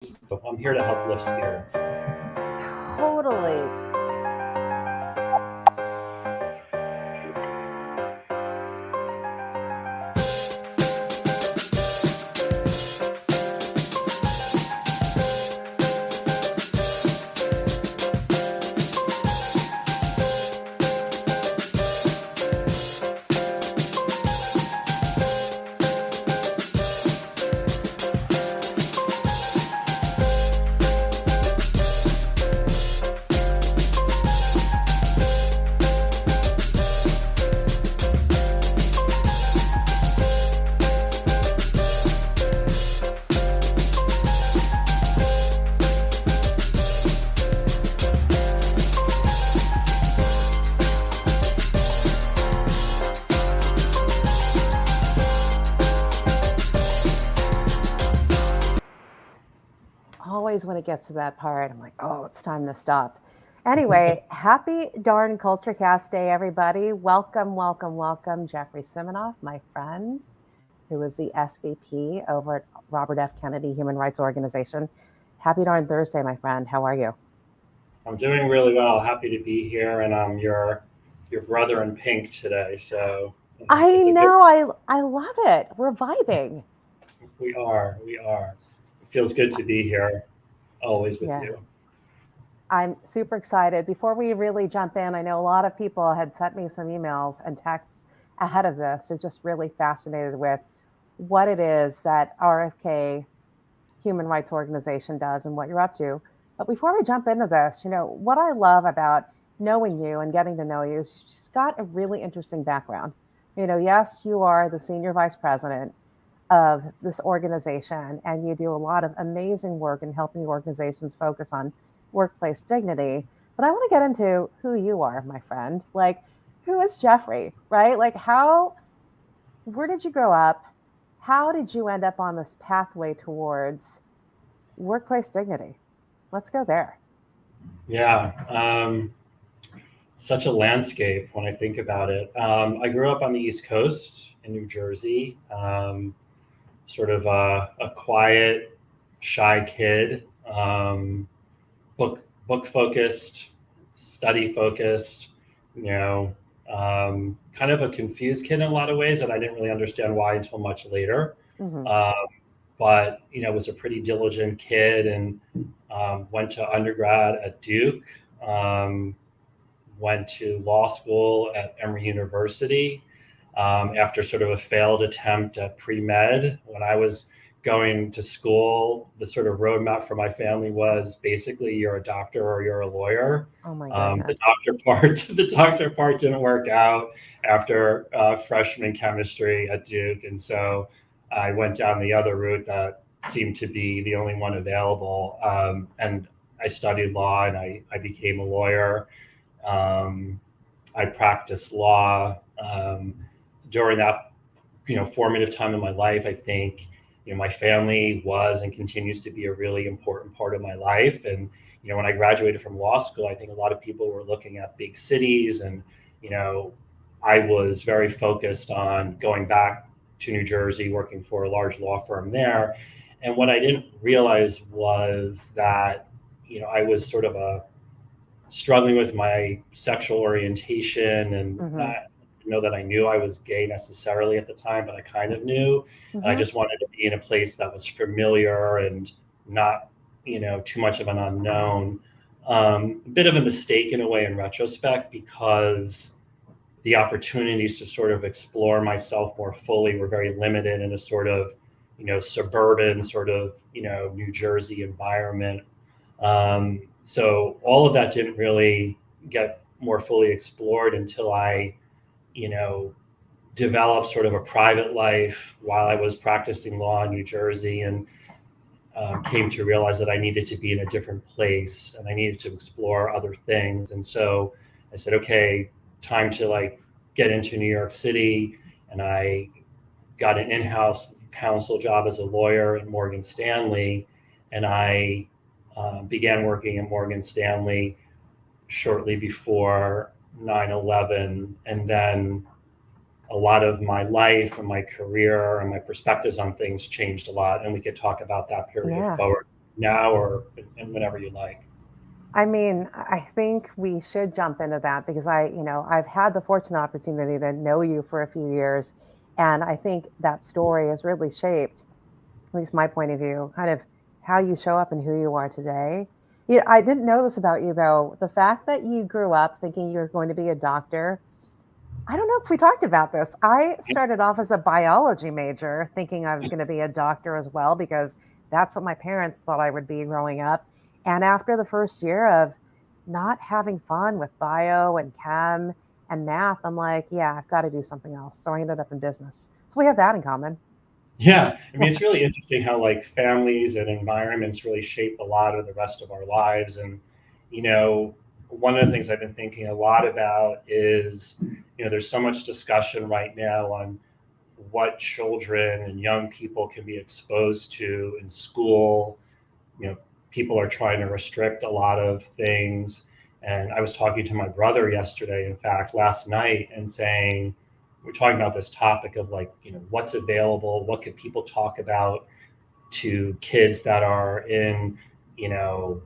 So I'm here to help lift spirits. Totally. Always when it gets to that part, I'm like, oh, it's time to stop. Anyway, happy darn CultureCast Day, everybody. Welcome, welcome, welcome, Jeffrey Siminoff, my friend, who is the SVP over at Robert F. Kennedy Human Rights Organization. Happy darn Thursday, my friend. How are you? I'm doing really well. Happy to be here, and I'm your brother in pink today. So I it's a good. know, I love it. We're vibing. We are. It feels good to be here, always with Yeah. you. I'm super excited. Before we really jump in, I know a lot of people had sent me some emails and texts ahead of this. They're just really fascinated with what it is that RFK Human Rights Organization does and what you're up to. But before we jump into this, what I love about knowing you and getting to know you is you've just got a really interesting background. Yes, you are the senior vice president of this organization, and you do a lot of amazing work in helping organizations focus on workplace dignity. But I want to get into who you are, my friend. Like, who is Jeffrey, right? Where did you grow up? How did you end up on this pathway towards workplace dignity? Let's go there. Yeah, such a landscape when I think about it. I grew up on the East Coast in New Jersey, sort of a quiet, shy kid. Book focused, study focused, you know, kind of a confused kid in a lot of ways that I didn't really understand why until much later. Hmm. Um, but was a pretty diligent kid and went to undergrad at Duke, um, went to law school at Emory University after sort of a failed attempt at pre-med. When I was going to school, the sort of roadmap for my family was basically you're a doctor or you're a lawyer. Oh my The goodness. doctor part, the doctor part didn't work out after freshman chemistry at Duke, and so I went down the other route that seemed to be the only one available. And I studied law, and I became a lawyer. Um, I practiced law during that formative time in my life. I think my family was and continues to be a really important part of my life. And when I graduated from law school, I think a lot of people were looking at big cities, and you know I was very focused on going back to New Jersey, working for a large law firm there. And what I didn't realize was that I was sort of a struggling with my sexual orientation, and Hmm. not know that I knew I was gay necessarily at the time, but I kind of knew. And I Hmm. just wanted to be in a place that was familiar and not, too much of an unknown. A bit of a mistake in a way in retrospect, because the opportunities to sort of explore myself more fully were very limited in a sort of, suburban sort of, New Jersey environment. So all of that didn't really get more fully explored until I, you know, developed sort of a private life while I was practicing law in New Jersey, and came to realize that I needed to be in a different place and I needed to explore other things. And so I said, okay, time to like get into New York City. And I got an in-house counsel job as a lawyer at Morgan Stanley, and I began working at Morgan Stanley shortly before 9/11, and then a lot of my life and my career and my perspectives on things changed a lot, and we could talk about that period Yeah. forward. now or and whenever you like. I mean, I think we should jump into that because I've had the fortunate opportunity to know you for a few years. And I think that story has really shaped, at least my point of view, kind of how you show up and who you are today. I didn't know this about you though. The fact that you grew up thinking you were going to be a doctor, I don't know if we talked about this. I started off as a biology major thinking I was going to be a doctor as well because that's what my parents thought I would be growing up. And after the first year of not having fun with bio and chem and math, I'm like, yeah, I've got to do something else. So I ended up in business. So we have that in common. Yeah, I mean, it's really interesting how like families and environments really shape a lot of the rest of our lives. And, you know, one of the things I've been thinking a lot about is, there's so much discussion right now on what children and young people can be exposed to in school. you know People are trying to restrict a lot of things, and I was talking to my brother yesterday, in fact last night, and saying, we're talking about this topic of like, what's available, what could people talk about to kids that are in, you know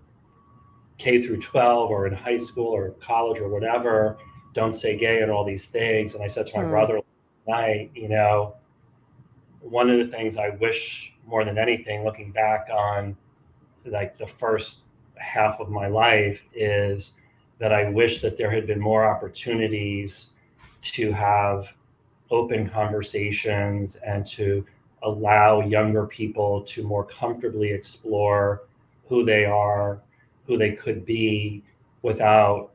K through 12 or in high school or college or whatever. Don't say gay and all these things. And I said to my Hmm. brother last night, one of the things I wish more than anything, looking back on like the first half of my life, is that I wish that there had been more opportunities to have open conversations and to allow younger people to more comfortably explore who they are, who they could be, without,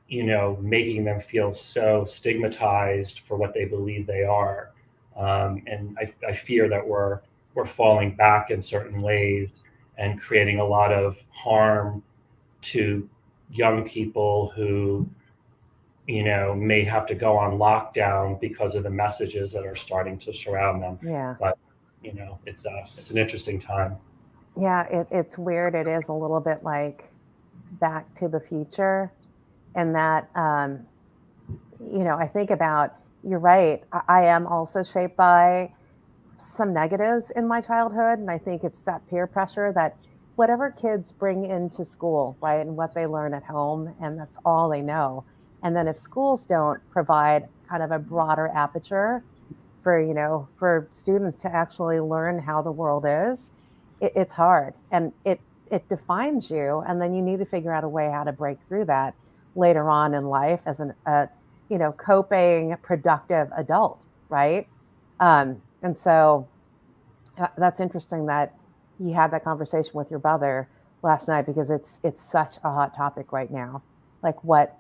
making them feel so stigmatized for what they believe they are. And I fear that we're falling back in certain ways and creating a lot of harm to young people who, may have to go on lockdown because of the messages that are starting to surround them. Yeah. But it's an interesting time. Yeah. It's weird. It is a little bit like Back to the Future, and that, I think about, you're right. I am also shaped by some negatives in my childhood. And I think it's that peer pressure that whatever kids bring into school, right, and what they learn at home, and that's all they know. And then if schools don't provide kind of a broader aperture for students to actually learn how the world is, it's hard and it defines you. And then you need to figure out a way how to break through that later on in life as coping, productive adult, right? And so that's interesting that you had that conversation with your brother last night because it's such a hot topic right now. Like what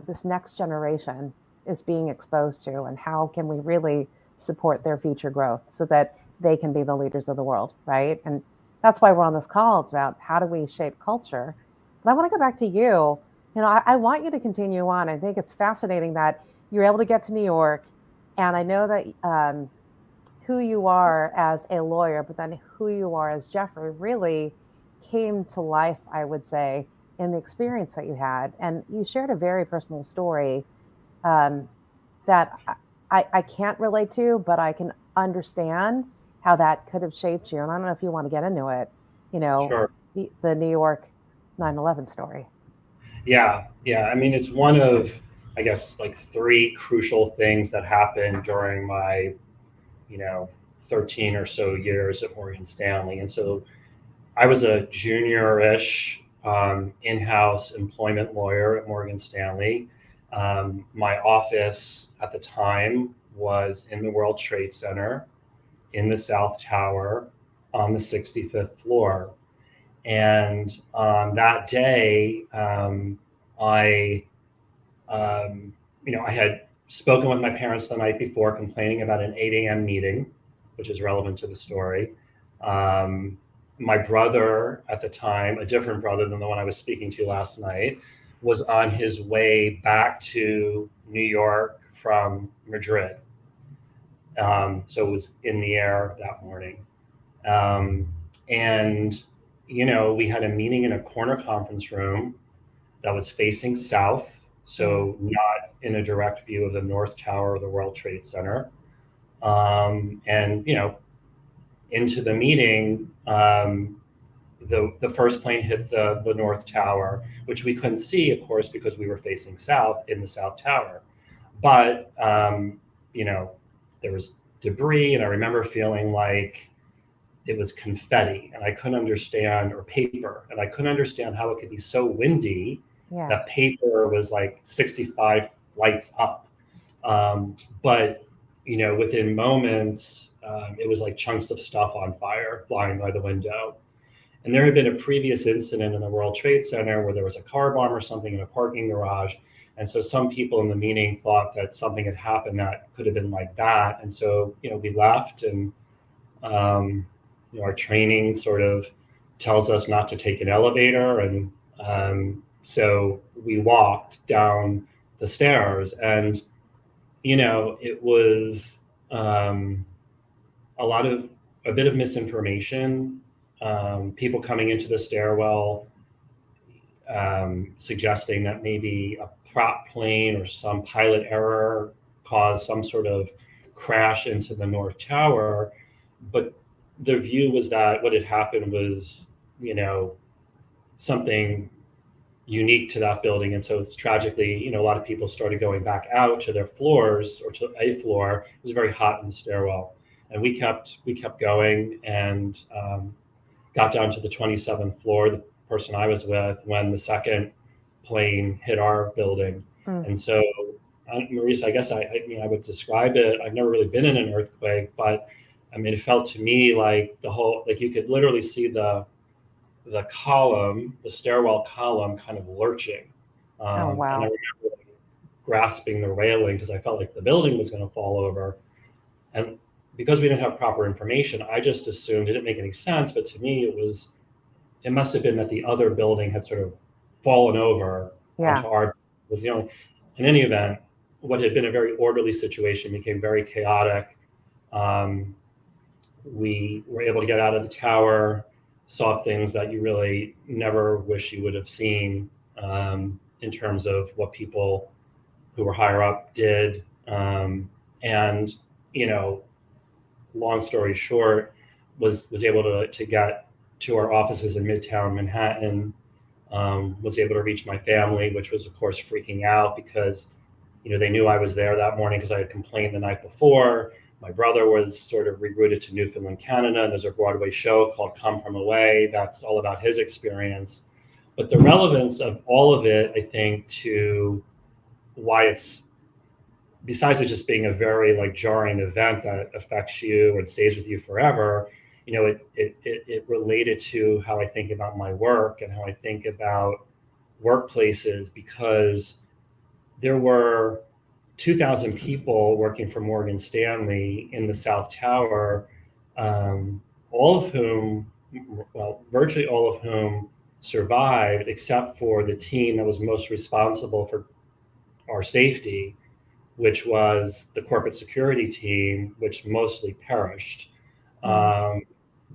this next generation is being exposed to, and how can we really support their future growth so that they can be the leaders of the world, right? And that's why we're on this call. It's about how do we shape culture. But I want to go back to you. I want you to continue on. I think it's fascinating that you're able to get to New York, and I know that who you are as a lawyer, but then who you are as Jeffrey really came to life, I would say, in the experience that you had. And you shared a very personal story um, that I can't relate to, but I can understand how that could have shaped you. And I don't know if you want to get into it, you know, Sure. the New York 9/11 story. Yeah. I mean, it's one of, I guess, like three crucial things that happened during my, you know, 13 or so years at Morgan Stanley. And so I was a junior-ish in-house employment lawyer at Morgan Stanley. My office at the time was in the World Trade Center in the South Tower on the 65th floor. And on that day, I, I had spoken with my parents the night before, complaining about an 8 a.m. meeting, which is relevant to the story. Um, my brother at the time, a different brother than the one I was speaking to last night, was on his way back to New York from Madrid. So it was in the air that morning. Um, and, we had a meeting in a corner conference room that was facing south, Mm. so not in a direct view of the North Tower of the World Trade Center. And, into the meeting, the first plane hit the North Tower, which we couldn't see, of course, because we were facing south in the South Tower. But you know, there was debris, and I remember feeling like it was confetti, and I couldn't understand, or paper, and I couldn't understand how it could be so windy that paper was like 65 flights up. But you know, within moments, it was like chunks of stuff on fire flying by the window. And there had been a previous incident in the World Trade Center where there was a car bomb or something in a parking garage. And so some people in the meeting thought that something had happened that could have been like that. And so, you know, we left, and you know, our training sort of tells us not to take an elevator. And so we walked down the stairs, and, you know, it was a bit of misinformation. People coming into the stairwell suggesting that maybe a prop plane or some pilot error caused some sort of crash into the North Tower. But the view was that what had happened was, you know, something unique to that building. And so it's tragically, you know, a lot of people started going back out to their floors, or to a floor. It was very hot in the stairwell. And we kept going, and got down to the 27th floor, the person I was with, when the second plane hit our building. And so, Maurice, I guess I mean, I would describe it. I've never really been in an earthquake, but I mean, it felt to me like the whole, like you could literally see the column, the stairwell column, kind of lurching. Oh, wow. And I remember like grasping the railing because I felt like the building was going to fall over. And because we didn't have proper information, I just assumed, it didn't make any sense, but to me it must have been that the other building had sort of fallen over onto our, was the only, in any event, what had been a very orderly situation became very chaotic. We were able to get out of the tower, saw things that you really never wish you would have seen, in terms of what people who were higher up did. And, you know, long story short, was able to get to our offices in Midtown Manhattan, was able to reach my family, which was, of course, freaking out because, you know, they knew I was there that morning because I had complained the night before. My brother was sort of rerouted to Newfoundland, Canada. And there's a Broadway show called Come From Away. That's all about his experience. But the relevance of all of it, I think, to why it's, besides it just being a very like jarring event that affects you and stays with you forever, you know, it related to how I think about my work and how I think about workplaces, because there were 2,000 people working for Morgan Stanley in the South Tower, all of whom, well, virtually all of whom survived, except for the team that was most responsible for our safety, which was the corporate security team, which mostly perished.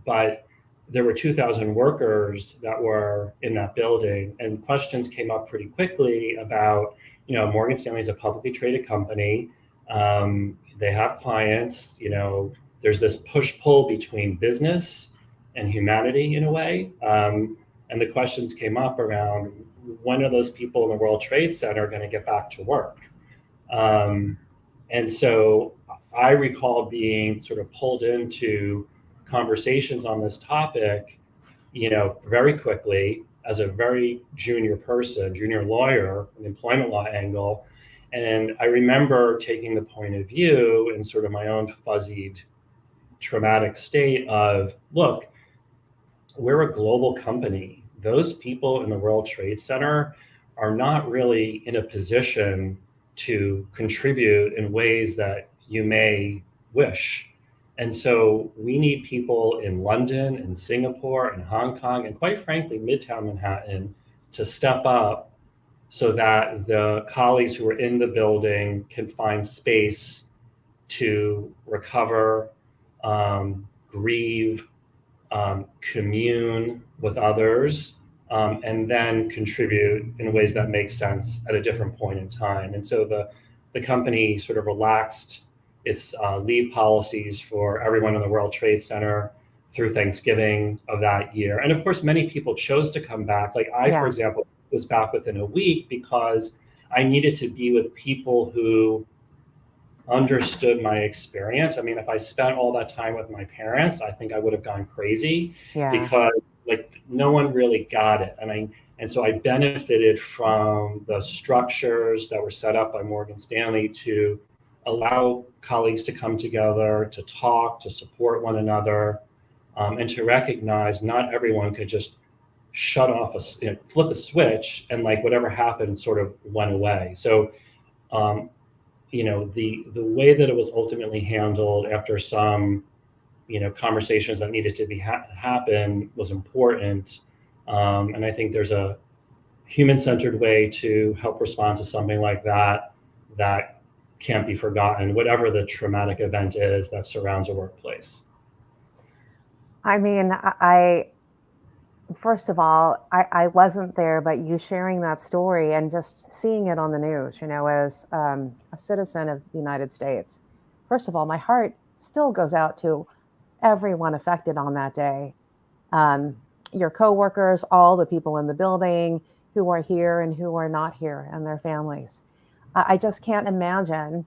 But there were 2,000 workers that were in that building, and questions came up pretty quickly about, you know, Morgan Stanley is a publicly traded company. They have clients, you know, there's this push-pull between business and humanity in a way. And the questions came up around, when are those people in the World Trade Center going to get back to work? And so I recall being sort of pulled into conversations on this topic, you know, very quickly as a very junior person, junior lawyer, an employment law angle. And I remember taking the point of view in sort of my own fuzzied, traumatic state of, look, we're a global company. Those people in the World Trade Center are not really in a position to contribute in ways that you may wish. And so we need people in London and Singapore and Hong Kong, and quite frankly, Midtown Manhattan, to step up so that the colleagues who are in the building can find space to recover, grieve, commune with others, and then contribute in ways that make sense at a different point in time. And so the company sort of relaxed its leave policies for everyone in the World Trade Center through Thanksgiving of that year. And of course, many people chose to come back. Like I, for example, was back within a week because I needed to be with people who understood my experience. I mean, if I spent all that time with my parents, I think I would have gone crazy because like no one really got it. And so I benefited from the structures that were set up by Morgan Stanley to allow colleagues to come together, to talk, to support one another, and to recognize not everyone could just shut off flip a switch and like whatever happened sort of went away. So the way that it was ultimately handled after some conversations that needed to be happen was important, and I think there's a human-centered way to help respond to something like that that can't be forgotten, whatever the traumatic event is that surrounds a workplace. I mean, first of all, I wasn't there, but you sharing that story and just seeing it on the news, as a citizen of the United States, first of all, my heart still goes out to everyone affected on that day. Your coworkers, all the people in the building who are here and who are not here, and their families. I just can't imagine,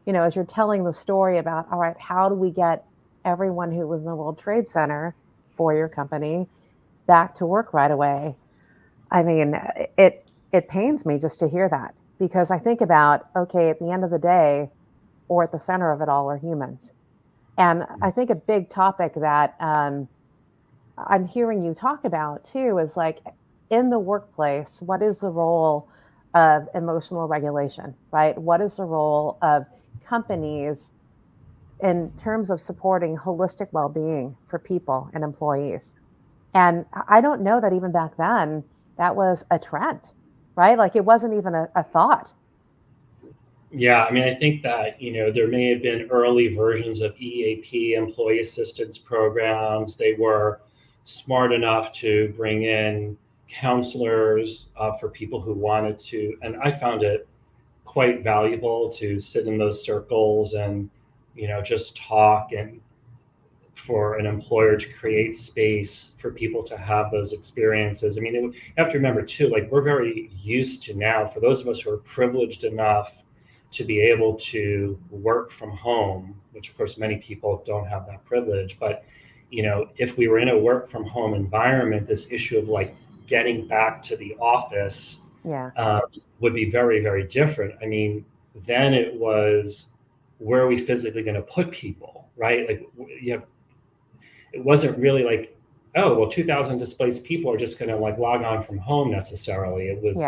as you're telling the story about, all right, how do we get everyone who was in the World Trade Center for your company back to work right away? I mean, it pains me just to hear that, because I think about, okay, at the end of the day, or at the center of it all, are humans. And I think a big topic that I'm hearing you talk about too is like, in the workplace, what is the role of emotional regulation, right? What is the role of companies in terms of supporting holistic well-being for people and employees? And I don't know that even back then that was a trend, right? Like it wasn't even a thought. Yeah, I mean, I think that, there may have been early versions of EAP, employee assistance programs. They were smart enough to bring in counselors for people who wanted to. And I found it quite valuable to sit in those circles and, just talk, and for an employer to create space for people to have those experiences. I mean, you have to remember too, like we're very used to now, for those of us who are privileged enough to be able to work from home, which of course many people don't have that privilege, but if we were in a work from home environment, this issue of like getting back to the office would be very, very different. I mean, then it was, where are we physically going to put people, right? Like it wasn't really like, oh, well, 2,000 displaced people are just going to like log on from home necessarily. It was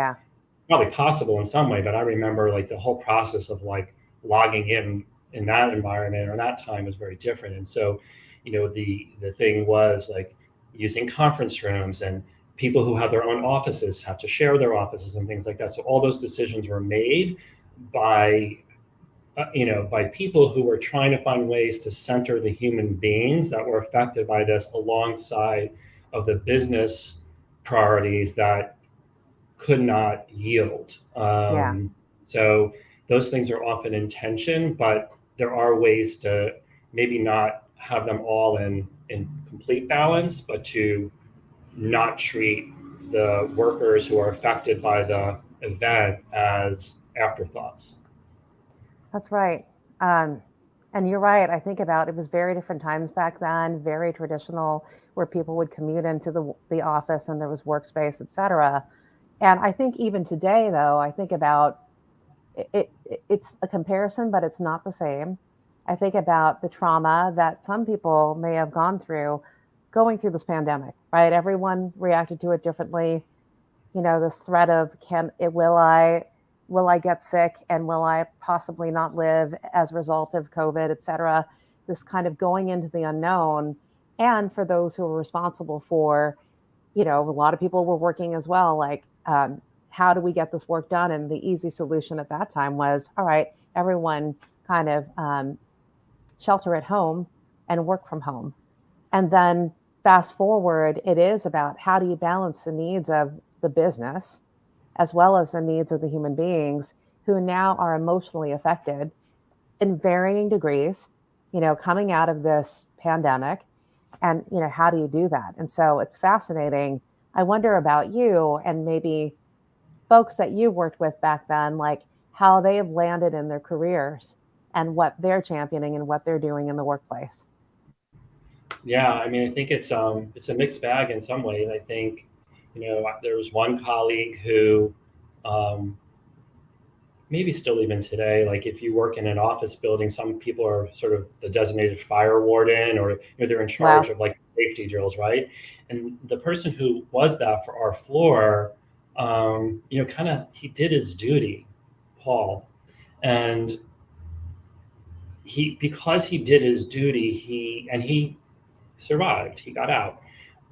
probably possible in some way, but I remember like the whole process of like logging in that environment or that time was very different. And so, the thing was like using conference rooms, and people who had their own offices had to share their offices and things like that. So all those decisions were made by by people who were trying to find ways to center the human beings that were affected by this, alongside of the business priorities that could not yield. So those things are often in tension, but there are ways to maybe not have them all in complete balance, but to not treat the workers who are affected by the event as afterthoughts. That's right. And you're right. I think about, it was very different times back then, very traditional, where people would commute into the office and there was workspace, et cetera. And I think even today, though, I think about it's a comparison, but it's not the same. I think about the trauma that some people may have gone through going through this pandemic, right? Everyone reacted to it differently. This threat of, will I get sick, and will I possibly not live as a result of COVID, et cetera? This kind of going into the unknown. And for those who are responsible for, a lot of people were working as well, like, how do we get this work done? And the easy solution at that time was, all right, everyone kind of shelter at home and work from home. And then fast forward, it is about, how do you balance the needs of the business as well as the needs of the human beings who now are emotionally affected in varying degrees, coming out of this pandemic. And, how do you do that? And so it's fascinating. I wonder about you and maybe folks that you worked with back then, like how they have landed in their careers and what they're championing and what they're doing in the workplace. Yeah, I mean, I think it's a mixed bag in some ways. I think, there was one colleague who, um, maybe still even today, like if you work in an office building, some people are sort of the designated fire warden, or they're in charge Wow. of like safety drills, right? And the person who was that for our floor, kind of he did his duty, Paul, and because he did his duty, he survived. He got out,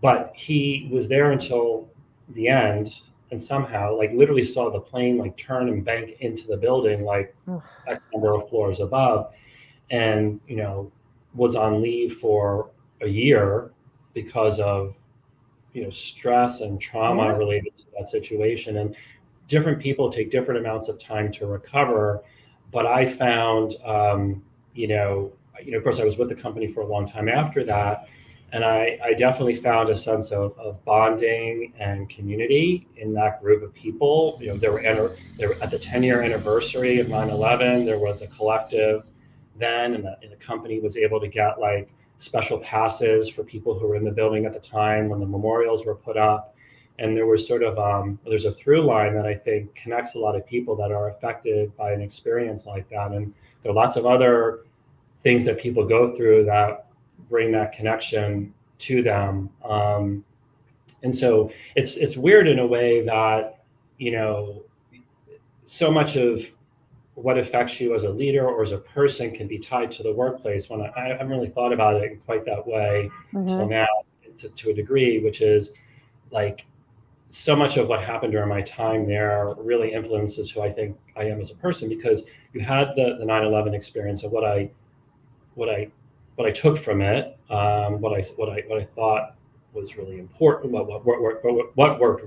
but he was there until the end, and somehow, like, literally saw the plane like turn and bank into the building, like X number of floors above, and was on leave for a year because of stress and trauma Yeah. related to that situation. And different people take different amounts of time to recover. But I found, of course, I was with the company for a long time after that, and I definitely found a sense of bonding and community in that group of people. There were at the 10-year anniversary of 9/11. There was a collective then, and the company was able to get like special passes for people who were in the building at the time when the memorials were put up. And there was sort of there's a through line that I think connects a lot of people that are affected by an experience like that. And there are lots of other things that people go through that bring that connection to them. And so it's weird in a way that you know so much of what affects you as a leader or as a person can be tied to the workplace. When I haven't really thought about it in quite that way till Hmm. now, to a degree, which is like so much of what happened during my time there really influences who I think I am as a person, because you had the 9/11 experience of what I what I took from it, what I thought was really important, what worked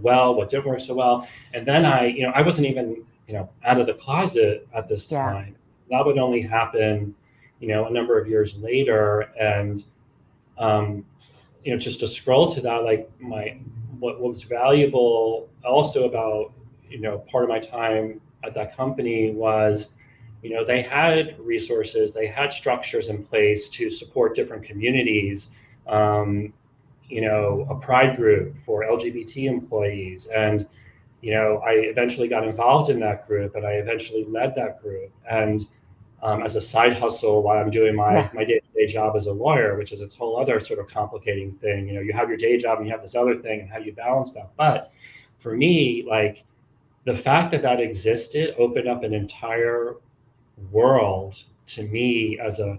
well, what didn't work so well. And then I wasn't even out of the closet at this Yeah. time. That would only happen a number of years later. And um, just to scroll to that, like what was valuable also about part of my time at that company was they had resources, they had structures in place to support different communities. um, a pride group for LGBT employees, and I eventually got involved in that group, and I eventually led that group. And as a side hustle while I'm doing my Yeah. my day-to-day job as a lawyer, which is its whole other sort of complicating thing. You have your day job and you have this other thing, and how do you balance that? But for me, like, the fact that that existed opened up an entire world to me as a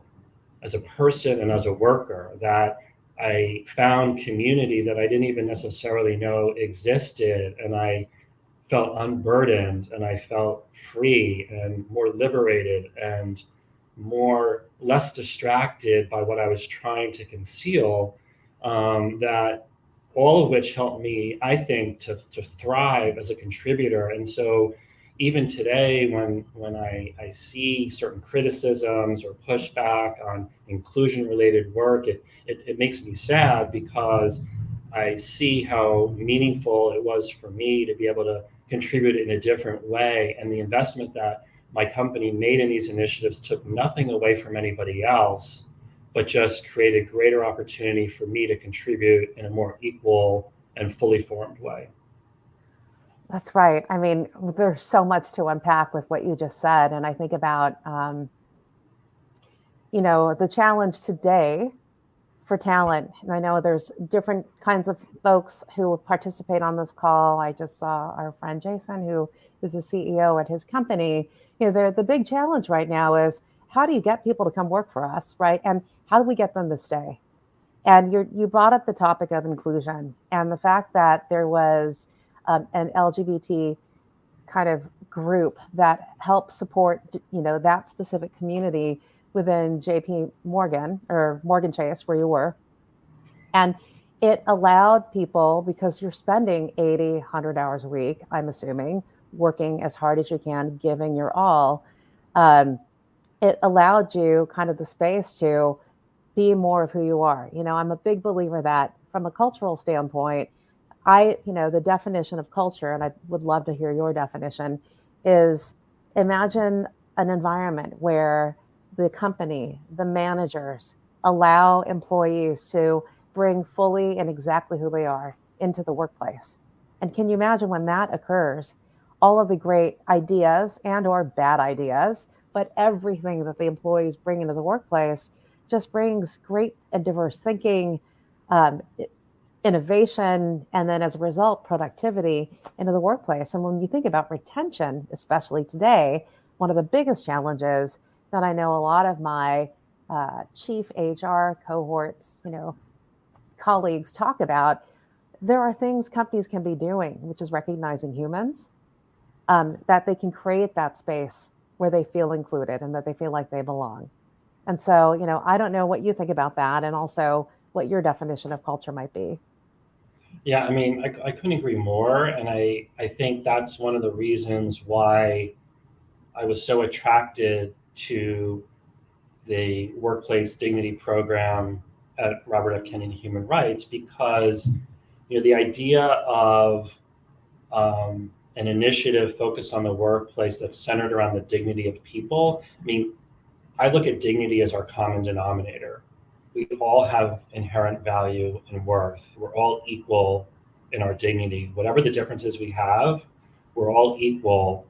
person and as a worker, that I found community that I didn't even necessarily know existed, and I felt unburdened, and I felt free and more liberated and more less distracted by what I was trying to conceal. That all of which helped me, I think, to thrive as a contributor. And so even today, when I see certain criticisms or pushback on inclusion related work, it makes me sad, because I see how meaningful it was for me to be able to contribute in a different way. And the investment that my company made in these initiatives took nothing away from anybody else, but just created greater opportunity for me to contribute in a more equal and fully formed way. That's right. I mean, there's so much to unpack with what you just said. And I think about, the challenge today for talent. And I know there's different kinds of folks who participate on this call. I just saw our friend Jason, who is the CEO at his company. The big challenge right now is how do you get people to come work for us, right? And how do we get them to stay? And you brought up the topic of inclusion and the fact that there was an LGBT kind of group that helped support, that specific community within JP Morgan or Morgan Chase, where you were. And it allowed people, because you're spending 80, 100 hours a week, I'm assuming, working as hard as you can, giving your all. Um, it allowed you kind of the space to be more of who you are. I'm a big believer that from a cultural standpoint, the definition of culture, and I would love to hear your definition, is imagine an environment where the company, the managers allow employees to bring fully and exactly who they are into the workplace. And can you imagine when that occurs, all of the great ideas and or bad ideas, but everything that the employees bring into the workplace just brings great and diverse thinking, um, innovation, and then as a result, productivity into the workplace. And when you think about retention, especially today, one of the biggest challenges that I know a lot of my chief HR cohorts, colleagues talk about, there are things companies can be doing, which is recognizing humans, that they can create that space where they feel included and that they feel like they belong. And so, I don't know what you think about that and also what your definition of culture might be. Yeah, I mean, I couldn't agree more. And I think that's one of the reasons why I was so attracted to the workplace dignity program at Robert F. Kennedy Human Rights, because the idea of an initiative focused on the workplace that's centered around the dignity of people. I mean, I look at dignity as our common denominator. We all have inherent value and worth. We're all equal in our dignity. Whatever the differences we have, we're all equal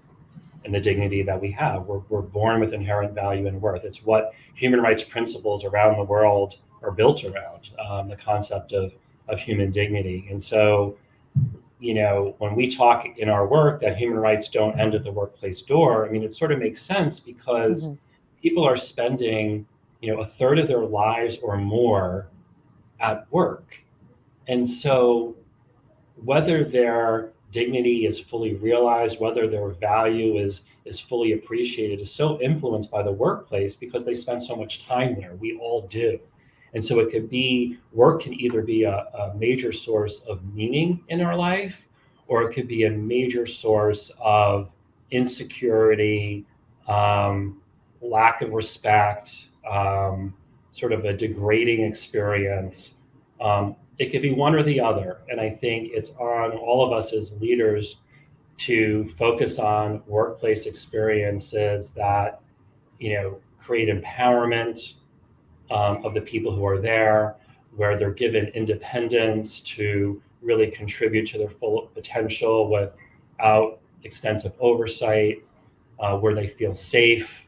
in the dignity that we have. We're born with inherent value and worth. It's what human rights principles around the world are built around, the concept of human dignity. And so, when we talk in our work that human rights don't end at the workplace door, I mean, it sort of makes sense because Mm-hmm. people are spending, a third of their lives or more at work. And so whether their dignity is fully realized, whether their value is fully appreciated, is so influenced by the workplace because they spend so much time there. We all do. And so it could be work can either be a major source of meaning in our life, or it could be a major source of insecurity, um, lack of respect, sort of a degrading experience. It could be one or the other. And I think it's on all of us as leaders to focus on workplace experiences that, create empowerment of the people who are there, where they're given independence to really contribute to their full potential without extensive oversight, where they feel safe,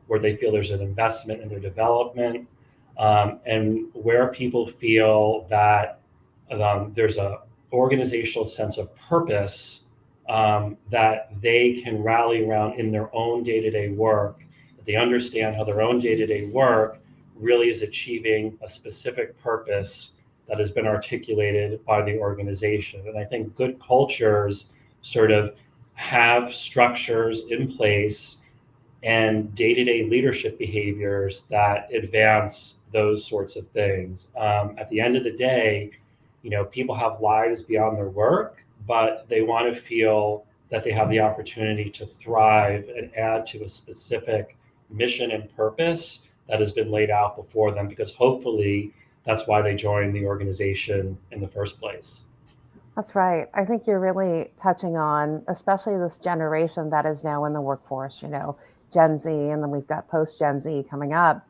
where they feel there's an investment in their development, and where people feel that there's a organizational sense of purpose that they can rally around in their own day-to-day work. That they understand how their own day-to-day work really is achieving a specific purpose that has been articulated by the organization. And I think good cultures sort of have structures in place and day-to-day leadership behaviors that advance those sorts of things. At the end of the day, people have lives beyond their work, but they want to feel that they have the opportunity to thrive and add to a specific mission and purpose that has been laid out before them, because hopefully that's why they joined the organization in the first place. That's right. I think you're really touching on, especially this generation that is now in the workforce, Gen Z, and then we've got post Gen Z coming up.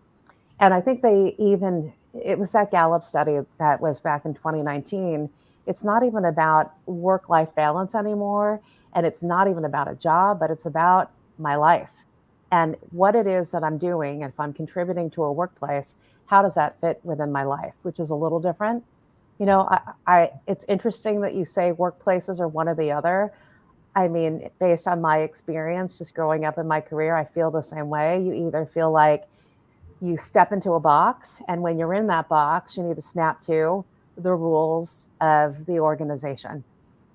And I think it was that Gallup study that was back in 2019. It's not even about work life balance anymore. And it's not even about a job, but it's about my life and what it is that I'm doing. And if I'm contributing to a workplace, how does that fit within my life, which is a little different. It's interesting that you say workplaces are one or the other. I mean, based on my experience, just growing up in my career, I feel the same way. You either feel like you step into a box, and when you're in that box, you need to snap to the rules of the organization,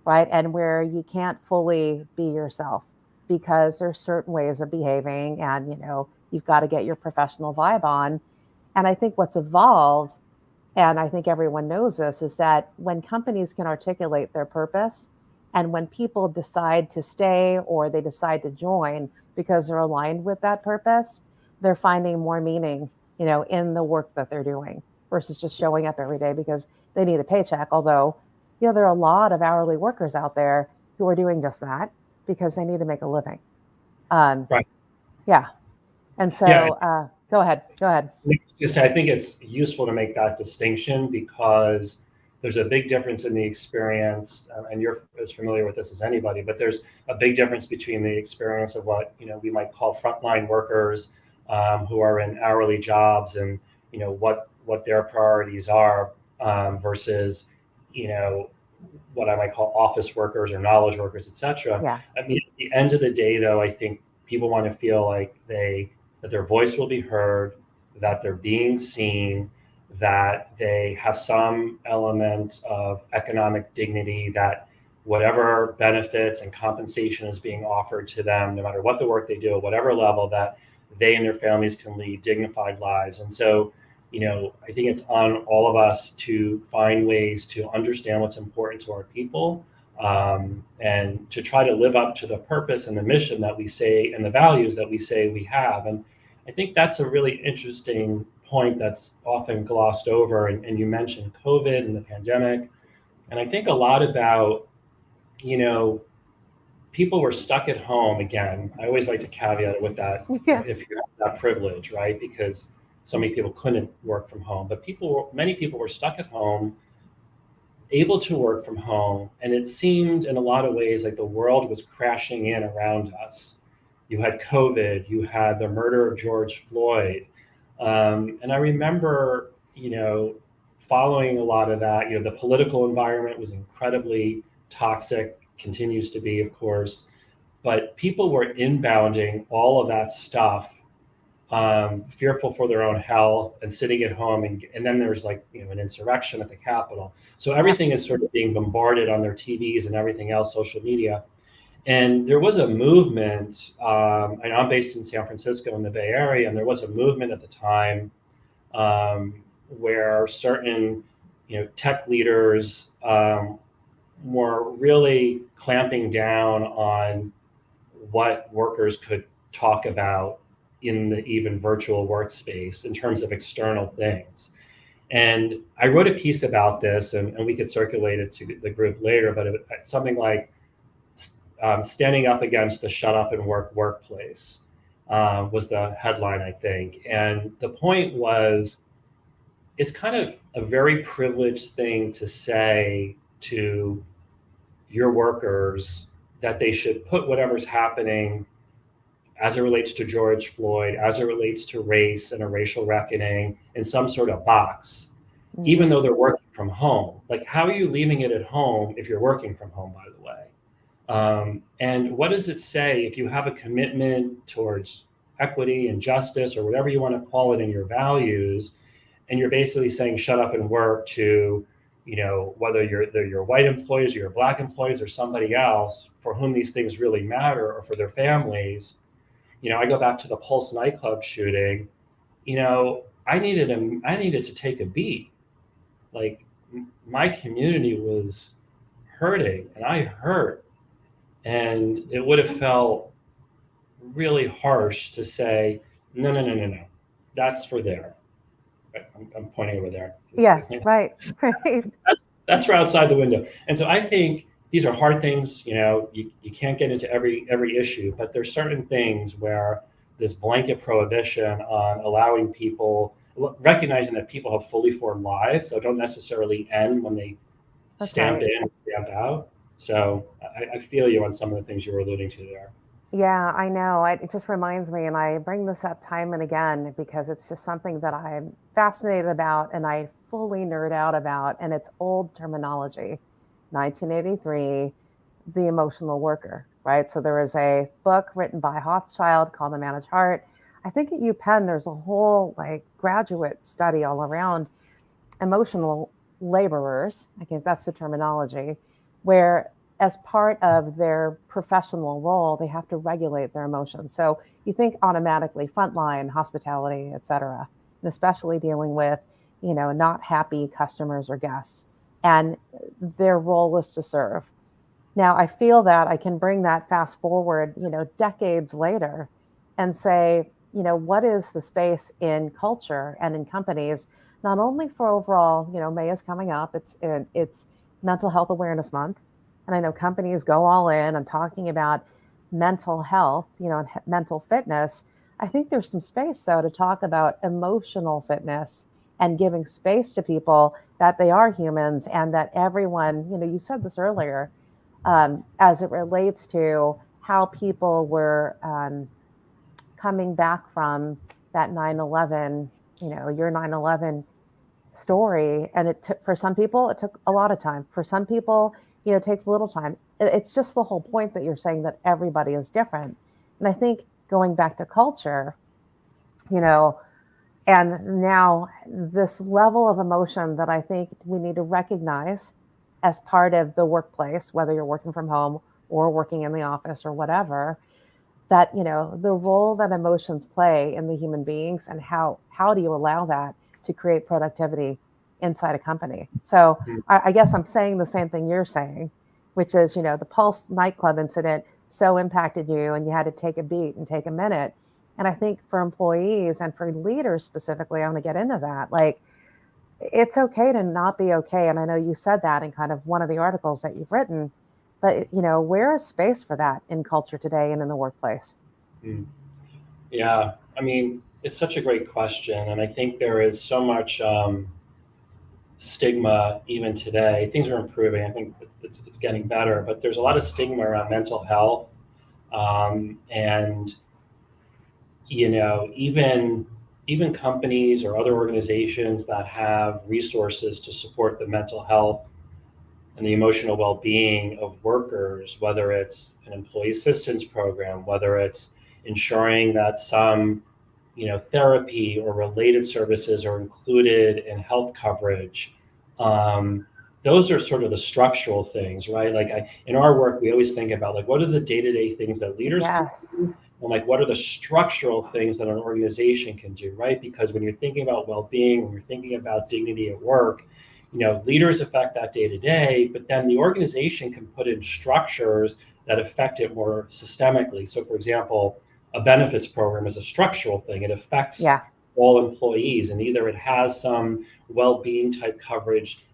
right? And where you can't fully be yourself because there's certain ways of behaving, and you've got to get your professional vibe on. And I think what's evolved, and I think everyone knows this, is that when companies can articulate their purpose and when people decide to stay or they decide to join because they're aligned with that purpose, they're finding more meaning in the work that they're doing versus just showing up every day because they need a paycheck. Although, there are a lot of hourly workers out there who are doing just that because they need to make a living. Right. Yeah. And Yeah. so, go ahead. I think it's useful to make that distinction because there's a big difference in the experience, and you're as familiar with this as anybody, but there's a big difference between the experience of what we might call frontline workers who are in hourly jobs, and what their priorities are versus what I might call office workers or knowledge workers, etc. Yeah. I mean, at the end of the day, though, I think people want to feel like that their voice will be heard, that they're being seen, that they have some element of economic dignity, that whatever benefits and compensation is being offered to them, no matter what the work they do at whatever level, that they and their families can lead dignified lives. And so, I think it's on all of us to find ways to understand what's important to our people, and to try to live up to the purpose and the mission that we say and the values that we say we have. And I think that's a really interesting point that's often glossed over. And you mentioned COVID and the pandemic. And I think a lot about, people were stuck at home. Again, I always like to caveat it with that, Yeah. if you have that privilege, right? Because so many people couldn't work from home, but many people were stuck at home, able to work from home. And it seemed in a lot of ways like the world was crashing in around us. You had COVID, you had the murder of George Floyd. And I remember, following a lot of that, the political environment was incredibly toxic, continues to be, of course, but people were inbounding all of that stuff, fearful for their own health and sitting at home. And then there's like, an insurrection at the Capitol. So everything is sort of being bombarded on their TVs and everything else, social media. And there was a movement, and I'm based in San Francisco in the Bay Area, and there was a movement at the time where certain, tech leaders were really clamping down on what workers could talk about in the even virtual workspace in terms of external things. And I wrote a piece about this, and we could circulate it to the group later, but it's something like standing up against the shut up and work workplace was the headline, I think. And the point was, it's kind of a very privileged thing to say to your workers that they should put whatever's happening as it relates to George Floyd, as it relates to race and a racial reckoning, in some sort of box, even though they're working from home. Like, how are you leaving it at home if you're working from home, by the way? And what does it say if you have a commitment towards equity and justice, or whatever you want to call it, in your values, and you're basically saying shut up and work to, whether they're your white employees or your black employees or somebody else for whom these things really matter, or for their families. I go back to the Pulse nightclub shooting. I needed to take a beat. Like, my community was hurting, and I hurt, and it would have felt really harsh to say, no, that's for there. I'm pointing over there. Yeah. Right. That's for outside the window. And so I think these are hard things. You can't get into every issue, but there's certain things where this blanket prohibition on allowing people, recognizing that people have fully formed lives, so don't necessarily end when they stamp in and stamp out. So I feel you on some of the things you were alluding to there. Yeah, I know. It just reminds me, and I bring this up time and again because it's just something that I'm fascinated about and I fully nerd out about, and it's old terminology. 1983, the emotional worker, right? So there was a book written by Hochschild called The Managed Heart. I think at UPenn, there's a whole graduate study all around emotional laborers. I guess that's the terminology, where as part of their professional role, they have to regulate their emotions. So you think automatically frontline, hospitality, et cetera, and especially dealing with, not happy customers or guests. And their role is to serve. Now, I feel that I can bring that fast forward, decades later and say, what is the space in culture and in companies, not only for overall, May is coming up, it's Mental Health Awareness Month. And I know companies go all in on talking about mental health, and mental fitness. I think there's some space, though, to talk about emotional fitness and giving space to people that they are humans and that everyone, you said this earlier, as it relates to how people were coming back from that 9/11, your 9/11 story. And for some people, it took a lot of time. For some people, it takes a little time. It's just the whole point that you're saying that everybody is different. And I think going back to culture, you know, and now this level of emotion that I think we need to recognize as part of the workplace, whether you're working from home or working in the office or whatever, that the role that emotions play in the human beings, and how do you allow that to create productivity inside a company. So I guess I'm saying the same thing you're saying, which is the Pulse nightclub incident so impacted you and you had to take a beat and take a minute. And I think for employees and for leaders specifically, I want to get into that, like, it's okay to not be okay. And I know you said that in kind of one of the articles that you've written, but where is space for that in culture today and in the workplace? Yeah, I mean, it's such a great question, and I think there is so much stigma even today. Things are improving. I think it's getting better, but there's a lot of stigma around mental health, and even companies or other organizations that have resources to support the mental health and the emotional well-being of workers, whether it's an employee assistance program, whether it's ensuring that some therapy or related services are included in health coverage. Those are sort of the structural things, right? Like in our work, we always think about like, what are the day-to-day things that leaders can do? And like, what are the structural things that an organization can do, right? Because when you're thinking about well-being, when you're thinking about dignity at work, leaders affect that day to day, but then the organization can put in structures that affect it more systemically. So for example, a benefits program is a structural thing. It affects all employees, and either it has some well-being type coverage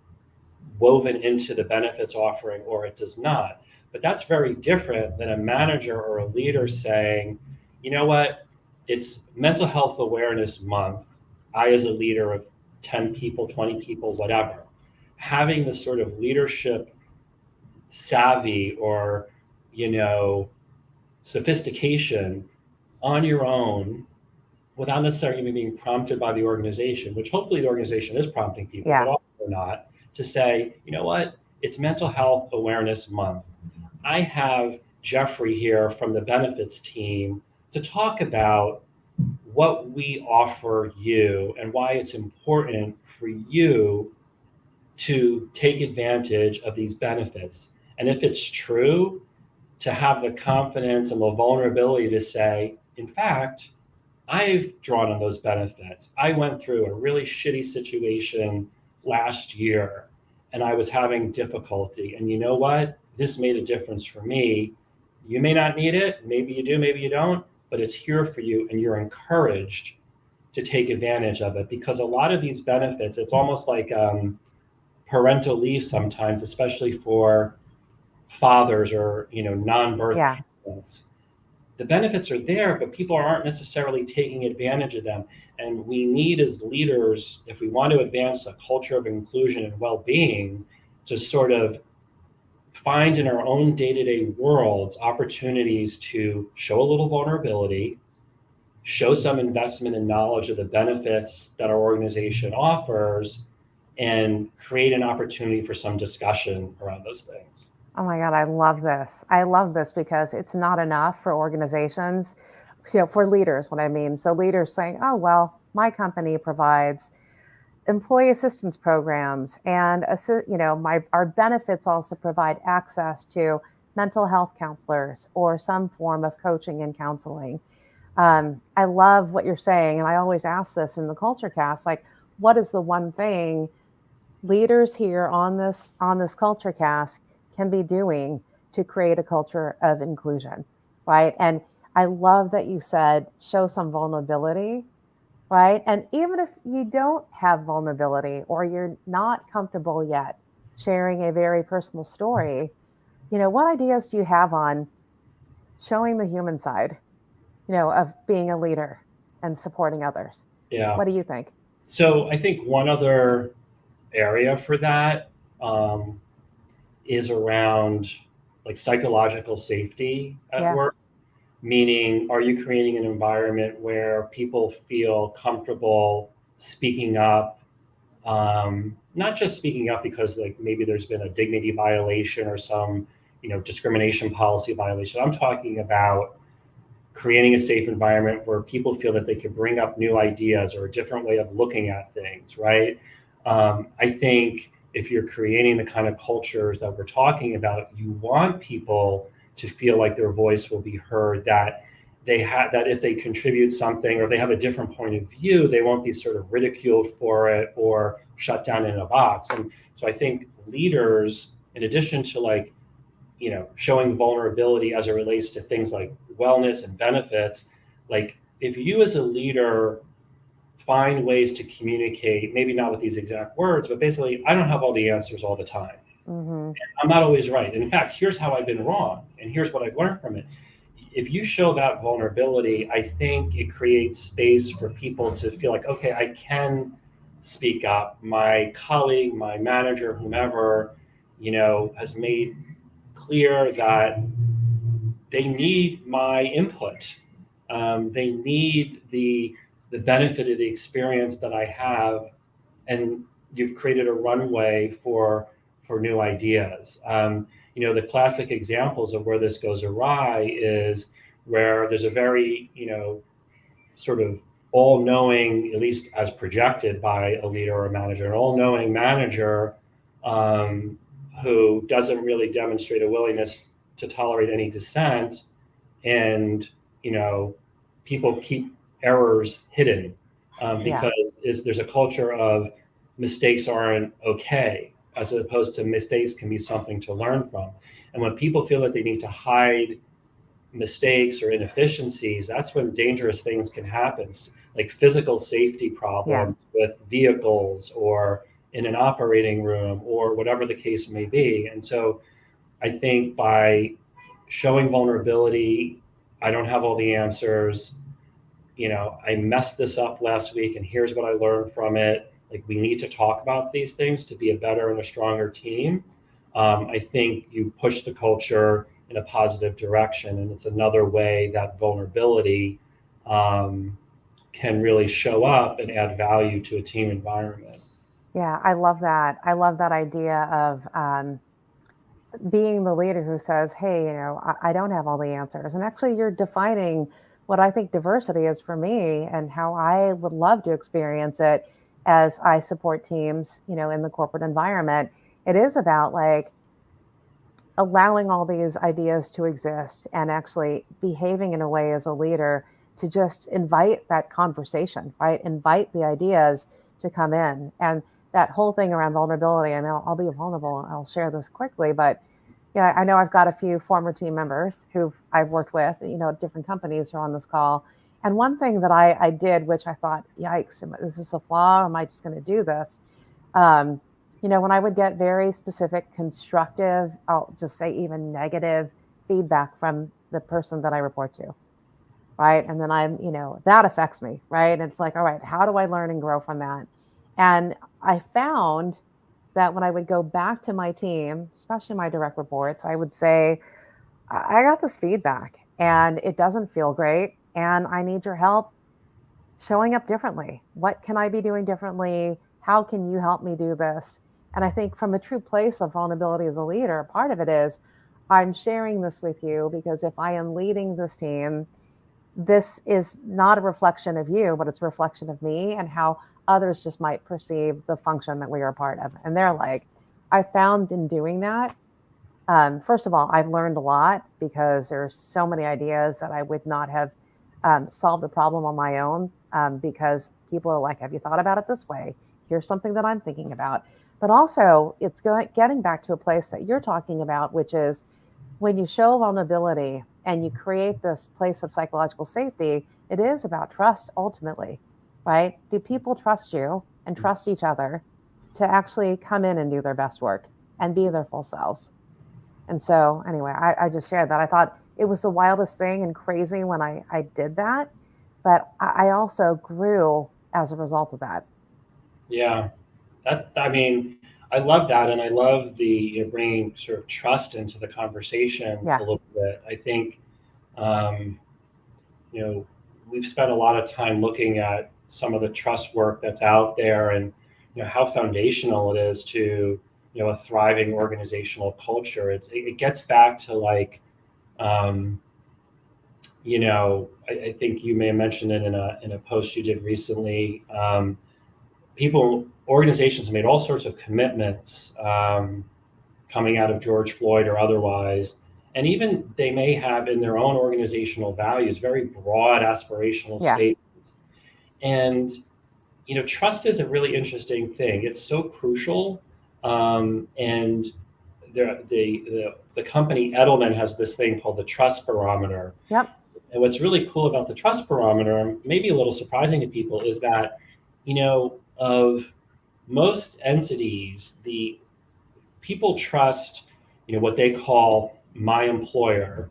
woven into the benefits offering or it does not. But that's very different than a manager or a leader saying, you know what, it's Mental Health Awareness Month. I, as a leader of 10 people, 20 people, whatever, having this sort of leadership savvy or, sophistication on your own without necessarily even being prompted by the organization, which hopefully the organization is prompting people, but also not, to say, you know what, it's Mental Health Awareness Month. I have Jeffrey here from the benefits team to talk about what we offer you and why it's important for you to take advantage of these benefits. And if it's true, to have the confidence and the vulnerability to say, in fact, I've drawn on those benefits. I went through a really shitty situation last year and I was having difficulty. And you know what? This made a difference for me. You may not need it. Maybe you do, maybe you don't, but it's here for you and you're encouraged to take advantage of it, because a lot of these benefits, it's almost like parental leave sometimes, especially for fathers or non-birth parents. The benefits are there, but people aren't necessarily taking advantage of them. And we need, as leaders, if we want to advance a culture of inclusion and well-being, to sort of find in our own day-to-day worlds opportunities to show a little vulnerability, show some investment and knowledge of the benefits that our organization offers, and create an opportunity for some discussion around those things. Oh my God, I love this. I love this because it's not enough for organizations, for leaders, what I mean. So leaders saying, oh, well, my company provides employee assistance programs and, our benefits also provide access to mental health counselors or some form of coaching and counseling. I love what you're saying. And I always ask this in the CultureCast, like, what is the one thing leaders here on this CultureCast can be doing to create a culture of inclusion, right? And I love that you said show some vulnerability, right? And even if you don't have vulnerability or you're not comfortable yet sharing a very personal story, what ideas do you have on showing the human side, of being a leader and supporting others? Yeah. What do you think? So I think one other area for that um, is around like psychological safety at Yeah, work. Meaning, are you creating an environment where people feel comfortable speaking up? Not just speaking up because like maybe there's been a dignity violation or some discrimination policy violation. I'm talking about creating a safe environment where people feel that they can bring up new ideas or a different way of looking at things, right? I think if you're creating the kind of cultures that we're talking about, you want people to feel like their voice will be heard, that they have that if they contribute something or they have a different point of view, they won't be sort of ridiculed for it or shut down in a box. And so I think leaders, in addition to like showing vulnerability as it relates to things like wellness and benefits, like if you as a leader find ways to communicate, maybe not with these exact words, but basically, I don't have all the answers all the time. hmm I'm not always right. In fact, here's how I've been wrong, and here's what I've learned from it. If you show that vulnerability, I think it creates space for people to feel like, okay, I can speak up. My colleague, my manager, whomever, has made clear that they need my input. They need the benefit of the experience that I have, and you've created a runway for new ideas. The classic examples of where this goes awry is where there's a very sort of all-knowing, at least as projected by a leader or a manager, an all-knowing manager um, who doesn't really demonstrate a willingness to tolerate any dissent, and you know people keep errors hidden yeah, because there's a culture of mistakes aren't okay, as opposed to mistakes can be something to learn from. And when people feel that they need to hide mistakes or inefficiencies, that's when dangerous things can happen, like physical safety yeah. problems with vehicles or in an operating room or whatever the case may be. And so I think by showing vulnerability, I don't have all the answers. I messed this up last week and here's what I learned from it. Like, we need to talk about these things to be a better and a stronger team. I think you push the culture in a positive direction. And it's another way that vulnerability um, can really show up and add value to a team environment. Yeah, I love that. I love that idea of being the leader who says, hey, I don't have all the answers. And actually, you're defining what I think diversity is for me and how I would love to experience it as I support teams, in the corporate environment. It is about like allowing all these ideas to exist and actually behaving in a way as a leader to just invite that conversation, right? Invite the ideas to come in. And that whole thing around vulnerability, I mean, I'll be vulnerable. I'll share this quickly, but yeah, I know I've got a few former team members who I've worked with, different companies who are on this call. And one thing that I did, which I thought, yikes, is this a flaw? Am I just going to do this? Um, when I would get very specific, constructive, I'll just say even negative feedback from the person that I report to, right? And then that affects me, right? And it's like, all right, how do I learn and grow from that? And I found that when I would go back to my team, especially my direct reports, I would say, I got this feedback and it doesn't feel great. And I need your help showing up differently. What can I be doing differently? How can you help me do this? And I think from a true place of vulnerability as a leader, part of it is I'm sharing this with you because if I am leading this team, this is not a reflection of you, but it's a reflection of me and how others just might perceive the function that we are a part of. And they're like, I found in doing that, first of all, I've learned a lot because there's so many ideas that I would not have solved the problem on my own because people are like, have you thought about it this way? Here's something that I'm thinking about. But also, it's getting back to a place that you're talking about, which is when you show vulnerability and you create this place of psychological safety, it is about trust ultimately, right? Do people trust you and trust each other to actually come in and do their best work and be their full selves? And so, anyway, I just shared that. I thought it was the wildest thing and crazy when I did that, but I also grew as a result of that. Yeah, I mean, I love that, and I love the bringing sort of trust into the conversation a Yeah. little bit. I think um, you know we've spent a lot of time looking at some of the trust work that's out there, and how foundational it is to a thriving organizational culture. It gets back to like um, I think you may have mentioned it in a post you did recently. Organizations made all sorts of commitments coming out of George Floyd or otherwise, and even they may have in their own organizational values very broad aspirational Yeah. statements. And trust is a really interesting thing. It's so crucial, and the company Edelman has this thing called the trust barometer. Yep. And what's really cool about the trust barometer, and maybe a little surprising to people, is that of most entities, the people trust, what they call my employer,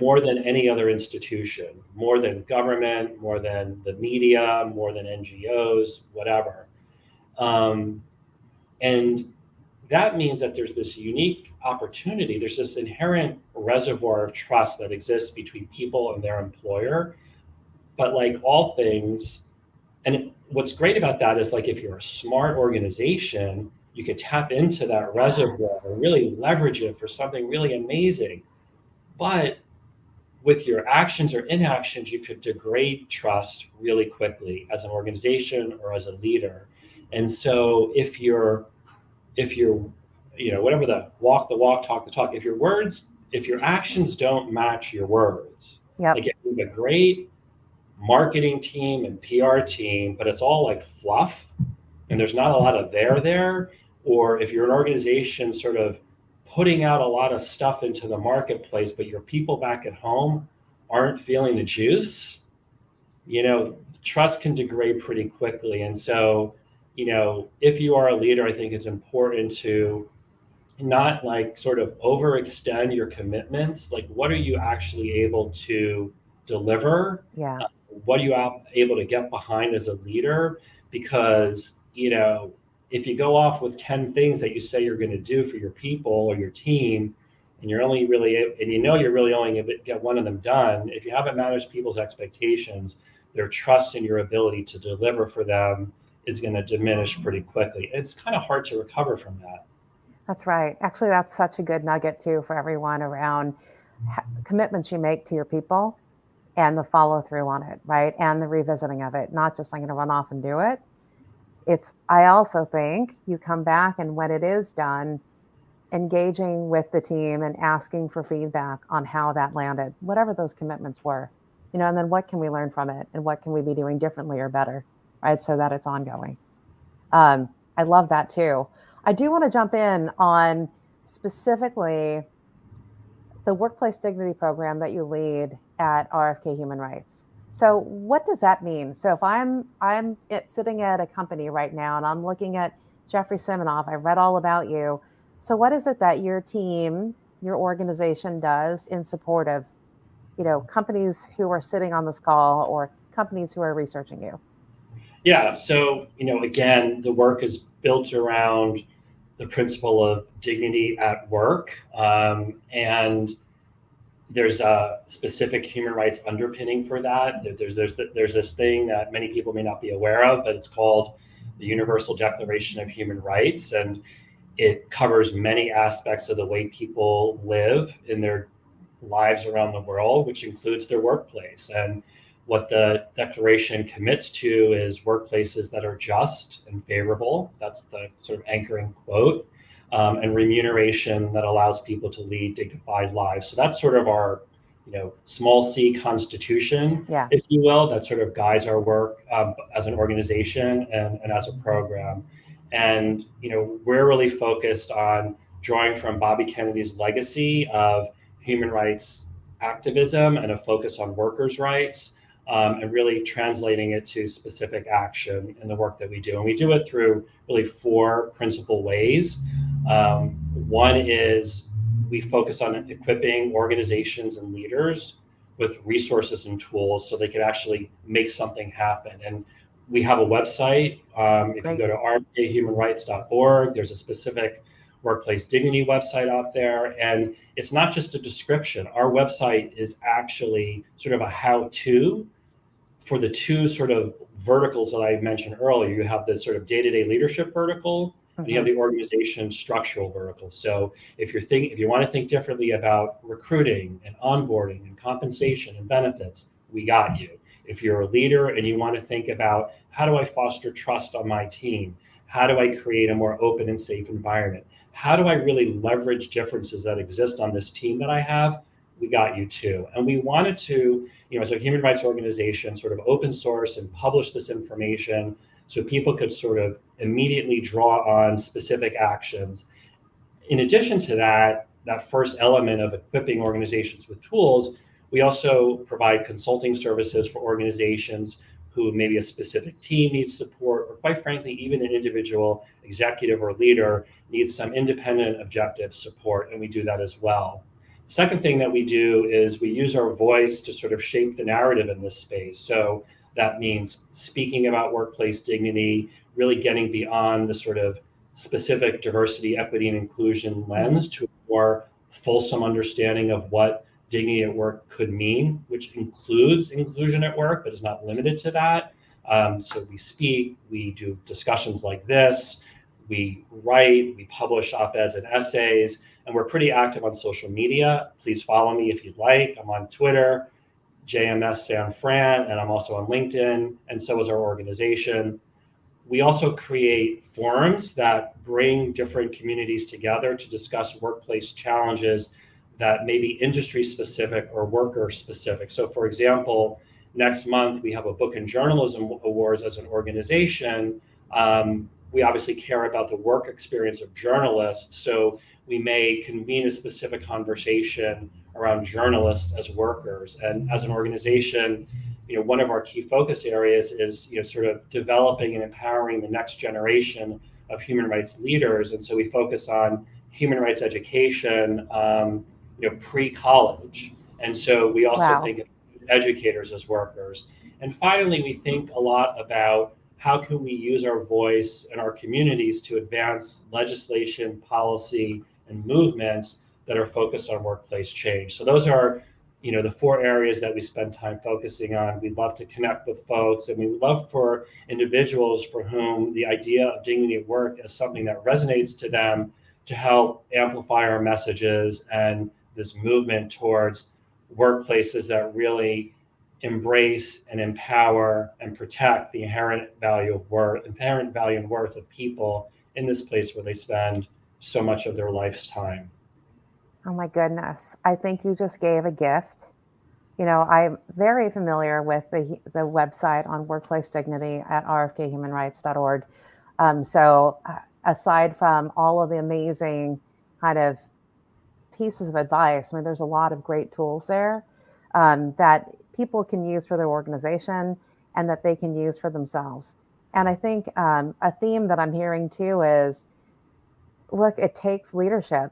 more than any other institution, more than government, more than the media, more than NGOs, whatever. Um, and that means that there's this unique opportunity. There's this inherent reservoir of trust that exists between people and their employer. But like all things, and what's great about that is like if you're a smart organization, you could tap into that reservoir and Yes. really leverage it for something really amazing. But with your actions or inactions, you could degrade trust really quickly as an organization or as a leader. And so if you're whatever, the walk, talk the talk, if your actions don't match your words, Yep. like if you have a great marketing team and PR team, but it's all like fluff and there's not a lot of there, or if you're an organization sort of putting out a lot of stuff into the marketplace, but your people back at home aren't feeling the juice, trust can degrade pretty quickly. And so, if you are a leader, I think it's important to not like sort of overextend your commitments. Like, what are you actually able to deliver? Yeah. What are you able to get behind as a leader? Because, if you go off with 10 things that you say you're going to do for your people or your team, and you're really only going to get one of them done, if you haven't managed people's expectations, their trust in your ability to deliver for them is going to diminish pretty quickly. It's kind of hard to recover from that. That's right. Actually, that's such a good nugget too for everyone around commitments you make to your people and the follow through on it, right? And the revisiting of it, not just I'm going to run off and do it. I also think you come back and when it is done, engaging with the team and asking for feedback on how that landed, whatever those commitments were, and then what can we learn from it and what can we be doing differently or better, right? So that it's ongoing. I love that too. I do want to jump in on specifically the workplace dignity program that you lead at RFK Human Rights. So what does that mean? So if sitting at a company right now and I'm looking at Jeffrey Siminoff, I read all about you. So what is it that your team, your organization does in support of, companies who are sitting on this call or companies who are researching you? Yeah. So, again, the work is built around the principle of dignity at work. And there's a specific human rights underpinning for that. There's this thing that many people may not be aware of, but it's called the Universal Declaration of Human Rights. And it covers many aspects of the way people live in their lives around the world, which includes their workplace. And what the Declaration commits to is workplaces that are just and favorable. That's the sort of anchoring quote. And remuneration that allows people to lead dignified lives. So that's sort of our, small c constitution, Yeah. if you will, that sort of guides our work as an organization and as a program. And, we're really focused on drawing from Bobby Kennedy's legacy of human rights activism and a focus on workers' rights, and really translating it to specific action in the work that we do. And we do it through really four principal ways. One is we focus on equipping organizations and leaders with resources and tools so they can actually make something happen. And we have a website. If you go to rfkhumanrights.org, there's a specific workplace dignity website out there. And it's not just a description. Our website is actually sort of a how-to for the two sort of verticals that I mentioned earlier. You have the sort of day-to-day leadership vertical, and you have the organization structural vertical. So if you want to think differently about recruiting and onboarding and compensation and benefits, we got you. If you're a leader and you want to think about how do I foster trust on my team? How do I create a more open and safe environment? How do I really leverage differences that exist on this team that I have? We got you too. And we wanted to, as a human rights organization, sort of open source and publish this information so people could sort of immediately draw on specific actions. In addition to that first element of equipping organizations with tools, we also provide consulting services for organizations who maybe a specific team needs support, or quite frankly, even an individual executive or leader needs some independent objective support, and we do that as well. The second thing that we do is we use our voice to sort of shape the narrative in this space. So that means speaking about workplace dignity, really getting beyond the sort of specific diversity, equity, and inclusion lens to a more fulsome understanding of what dignity at work could mean, which includes inclusion at work, but is not limited to that. So we speak, we do discussions like this, we write, we publish op-eds and essays, and we're pretty active on social media. Please follow me if you'd like. I'm on Twitter, JMS San Fran, and I'm also on LinkedIn, and so is our organization. We also create forums that bring different communities together to discuss workplace challenges that may be industry specific or worker specific. So for example, next month we have a Book and Journalism Awards as an organization. We obviously care about the work experience of journalists, so we may convene a specific conversation around journalists as workers. And as an organization, one of our key focus areas is sort of developing and empowering the next generation of human rights leaders. And so we focus on human rights education, pre-college. And so we also think of educators as workers. And finally, we think a lot about how can we use our voice and our communities to advance legislation, policy, and movements that are focused on workplace change. So those are the four areas that we spend time focusing on. We'd love to connect with folks, and we would love for individuals for whom the idea of dignity at work is something that resonates to them to help amplify our messages and this movement towards workplaces that really embrace and empower and protect the inherent value and worth of people in this place where they spend so much of their life's time. Oh my goodness. I think you just gave a gift. I'm very familiar with the website on workplace dignity at rfkhumanrights.org. So aside from all of the amazing kind of pieces of advice, I mean, there's a lot of great tools there that people can use for their organization and that they can use for themselves. And I think a theme that I'm hearing too is, look, it takes leadership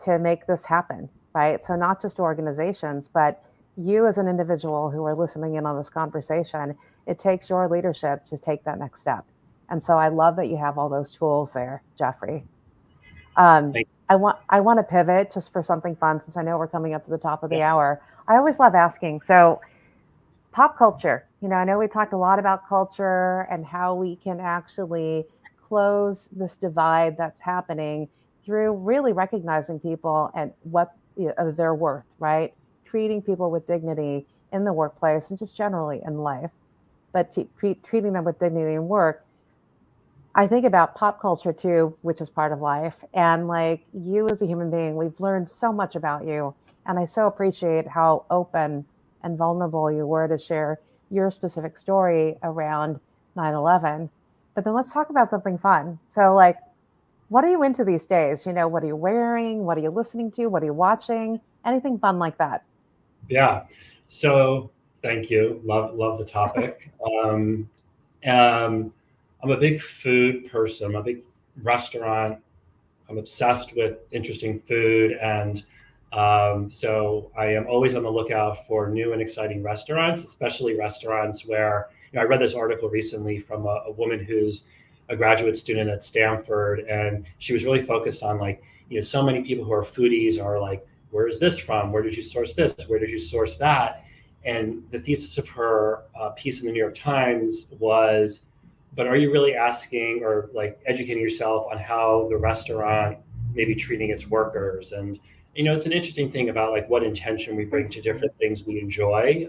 to make this happen, right? So not just organizations, but you as an individual who are listening in on this conversation, it takes your leadership to take that next step. And so I love that you have all those tools there, Jeffrey. I want to pivot just for something fun, since I know we're coming up to the top of the hour. I always love asking. So pop culture, I know we talked a lot about culture and how we can actually close this divide that's happening through really recognizing people and what their worth, right? Treating people with dignity in the workplace and just generally in life, but treating them with dignity in work. I think about pop culture too, which is part of life. And like you as a human being, we've learned so much about you. And I so appreciate how open and vulnerable you were to share your specific story around 9/11. But then let's talk about something fun. So like, what are you into these days? What are you wearing? What are you listening to? What are you watching? Anything fun like that? Yeah. So thank you. Love the topic. Um, I'm a big food person. I'm a big restaurant. I'm obsessed with interesting food, and so I am always on the lookout for new and exciting restaurants, especially restaurants where I read this article recently from a woman who's a graduate student at Stanford, and she was really focused on like so many people who are foodies are like, where is this from? Where did you source this? Where did you source that? And the thesis of her piece in the New York Times was, but are you really asking or like educating yourself on how the restaurant may be treating its workers? And it's an interesting thing about like what intention we bring to different things we enjoy.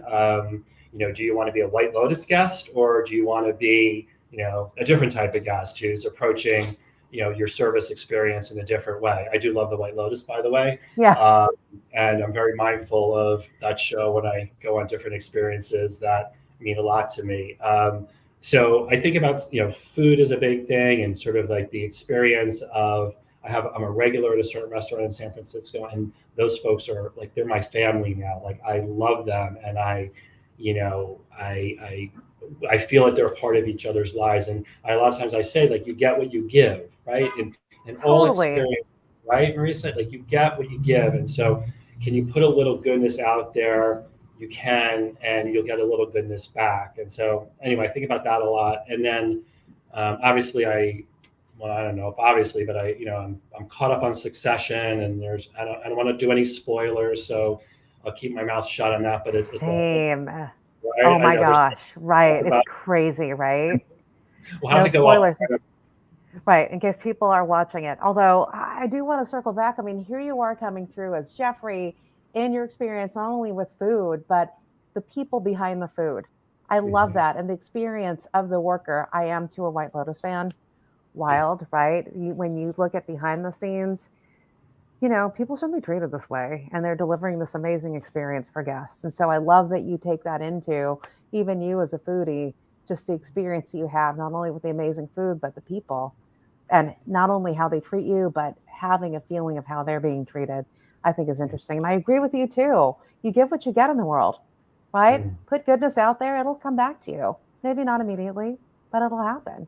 Do you want to be a White Lotus guest, or do you want to be a different type of guest who's approaching your service experience in a different way? I do love the White Lotus, by the way. Yeah, um, and I'm very mindful of that show when I go on different experiences that mean a lot to me. So I think about food is a big thing, and sort of like the experience of I'm a regular at a certain restaurant in San Francisco, and those folks are like they're my family now. Like I love them, and you know I feel like they're a part of each other's lives. And a lot of times I say like you get what you give, right? And all totally. experience, right, Marisa? Like you get what you give, and so can you put a little goodness out there? You can, and you'll get a little goodness back. And so anyway, I think about that a lot. And then obviously well, I don't know if obviously, but I'm caught up on Succession, and I don't want to do any spoilers, so I'll keep my mouth shut on that. But Same. right. Oh my There's gosh. stuff Right. It's about crazy, right? we'll have No to go off. spoilers. Right, in case people are watching it. Although I do want to circle back. I mean, here you are coming through as Jeffrey in your experience, not only with food, but the people behind the food. I love Mhm. that. And the experience of the worker. I am too a White Lotus fan. Yeah. Wild, right? When you look at behind the scenes, people shouldn't be treated this way. And they're delivering this amazing experience for guests. And so I love that you take that into even you as a foodie, just the experience you have, not only with the amazing food, but the people and not only how they treat you, but having a feeling of how they're being treated, I think is interesting. And I agree with you too. You give what you get in the world, right? Mm. Put goodness out there, it'll come back to you. Maybe not immediately, but it'll happen.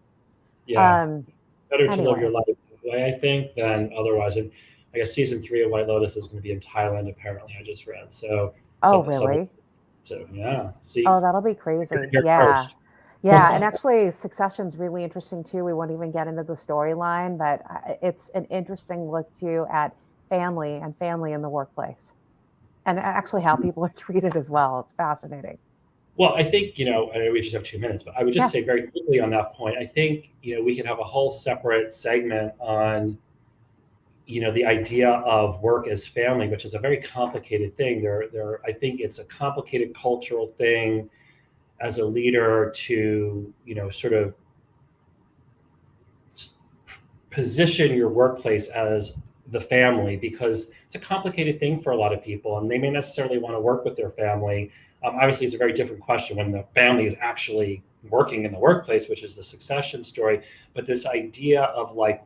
Yeah. Um, Better to live your anyway, life that way, I think, than otherwise. And I guess season 3 of White Lotus is going to be in Thailand. Apparently, I just read. So oh, something. really? So yeah. See, Oh, that'll be you're crazy. here Yeah. first. Yeah. And actually, Succession's really interesting too. We won't even get into the storyline, but it's an interesting look too at family in the workplace and actually how people are treated as well. It's fascinating. Well, I think, I know we just have 2 minutes, but I would just Yeah. say very quickly on that point, I think, we could have a whole separate segment on, the idea of work as family, which is a very complicated thing. I think it's a complicated cultural thing as a leader to, sort of position your workplace as the family, because it's a complicated thing for a lot of people, and they may necessarily want to work with their family. Obviously, it's a very different question when the family is actually working in the workplace, which is the Succession story. But this idea of like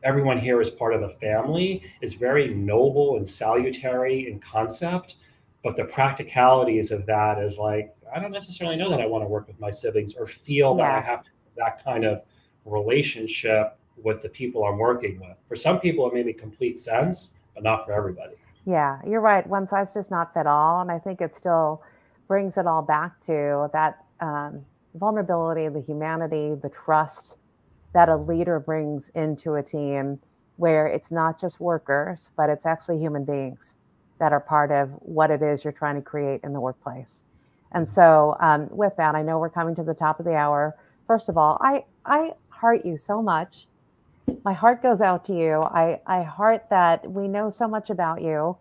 everyone here is part of a family is very noble and salutary in concept. But the practicalities of that is like, I don't necessarily know that I want to work with my siblings or feel that I Yeah. have to have that kind of relationship with the people I'm working with. For some people, it may make complete sense, but not for everybody. Yeah. You're right. One size does not fit all. And I think it still brings it all back to that vulnerability, the humanity, the trust that a leader brings into a team where it's not just workers, but it's actually human beings that are part of what it is you're trying to create in the workplace. And so, with that, I know we're coming to the top of the hour. First of all, I heart you so much. My heart goes out to you. I heart that we know so much about you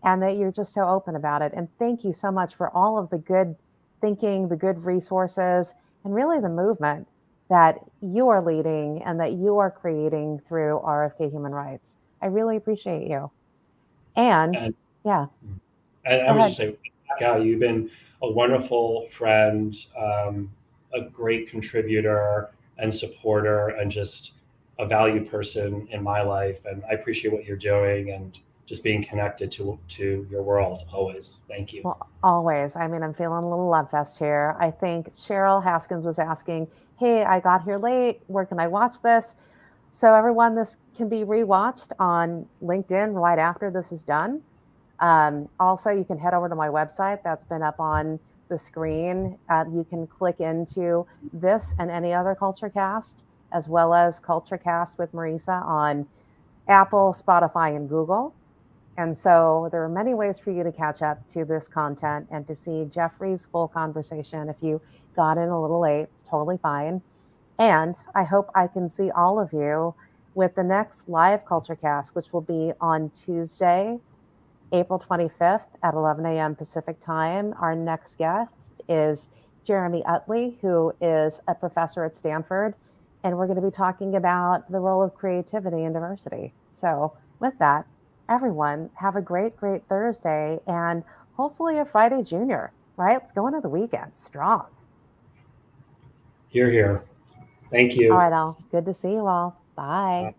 and that you're just so open about it. And thank you so much for all of the good thinking, the good resources, and really the movement that you are leading and that you are creating through RFK Human Rights. I really appreciate you. And And, yeah, and I go was just ahead. saying, Cal, you've been a wonderful friend, a great contributor and supporter, and just a valued person in my life. And I appreciate what you're doing. And just being connected to your world always. Thank you. Well, always. I mean, I'm feeling a little love fest here. I think Cheryl Haskins was asking, hey, I got here late. Where can I watch this? So, everyone, this can be rewatched on LinkedIn right after this is done. Also, you can head over to my website that's been up on the screen. You can click into this and any other CultureCast, as well as CultureCast with Marisa on Apple, Spotify, and Google. And so there are many ways for you to catch up to this content and to see Jeffrey's full conversation. If you got in a little late, it's totally fine. And I hope I can see all of you with the next live CultureCast, which will be on Tuesday, April 25th at 11 a.m. Pacific time. Our next guest is Jeremy Utley, who is a professor at Stanford. And we're going to be talking about the role of creativity and diversity. So, with that, everyone, have a great, great Thursday and hopefully a Friday Junior, right? Let's go into the weekend strong. Hear, hear. Thank you. All right, all. Good to see you all. Bye.